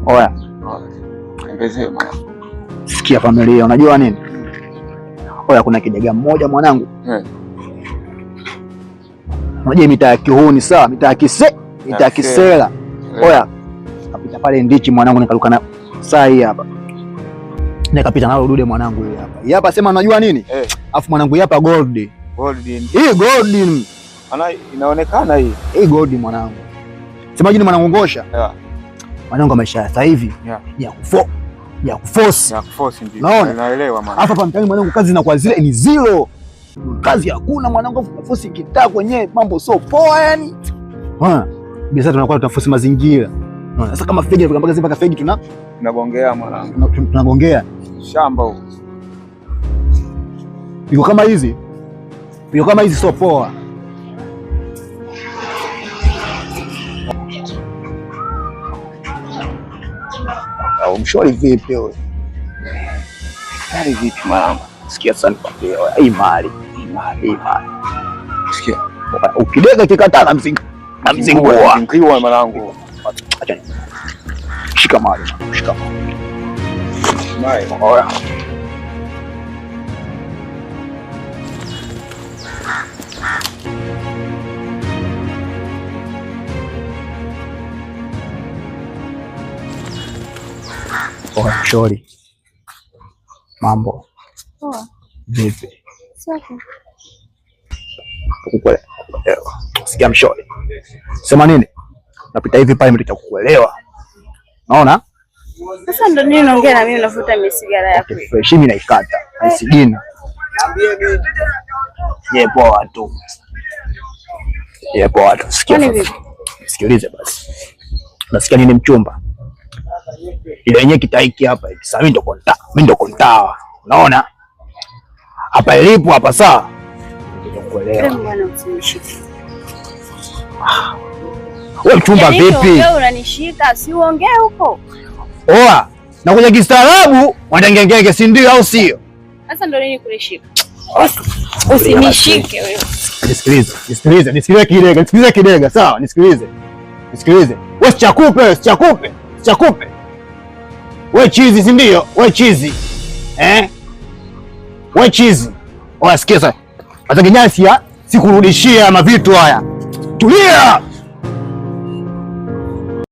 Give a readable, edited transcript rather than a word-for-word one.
Oya. Sikia familia, unajua nini? Oya, kuna kidega mmoja mwanangu. Unajua mitaa ya Kihuni sawa, mitaa ya Kisela. Oya, kapita pale ndichi mwanangu, nikaruka na saa hii hapa. Nikapita nalo dude mwanangu hii hapa. Hii hapa sema unajua nini? Alafu mwanangu hii hapa gold. Hii gold. Ana inaonekana hii. Hii gold mwanangu. Sema jini mwanangu ngosha. Mwanangu maisha sasa hivi ya kuforce ndio. Naelewa maana. Hapa mtaani mwanangu kazi na kwa zile ni zero. Kazi hakuna mwanangu, force kitaa kwenye mambo so poa yani. Biashara tunakuwa tunaforce mazingira. Sasa kama fegi mpaka mpaka fegi tunagongea mwanangu. Tunagongea shamba huko. Iko kama hizi. Iko kama hizi so poa. Au mshori vipi wewe? Mali vipi mwanangu? Sikia sana kwambia hii mali. Sikia. Ukidega kikataa na mzingua. Mkiwa mwanangu. Acha ni. Shika mali. Mai. Oya. Shori. Mambo. Vipi? Safi. Kukuelewa. Sikia mshori. Sema nini? Napita hivi pale mlita kukuelewa. Unaona? Sasa ndo nini unaongea na mimi unavuta misigara yako? Fresh mimi naikata. Misigina. Niambie mimi. Poa tu. Poa tu. Sikia. Sikilize basi. Nasikia nini mchumba? Ile yenyewe kitaiki hapa hivi. Sasa mimi ndo kontawa. Unaona? Hapa ilipo hapa saa. Nikuelewa. Bwana usinishike. Wewe mchumba vipi? Wewe unanishika, si uongee huko. Oa, na kwenye kistaarabu wanangengenge si ndio au sio? Sasa ndo nini kunishika? Usinishike wewe. Nisikilize kidega, sawa? Nisikilize. Wewe chakupe. Wewe chizi si ndio? Wewe chizi. Wewe chizi. Oa, sikia sasa. Hata kinyasi sikurudishia mavitu haya. Tulia.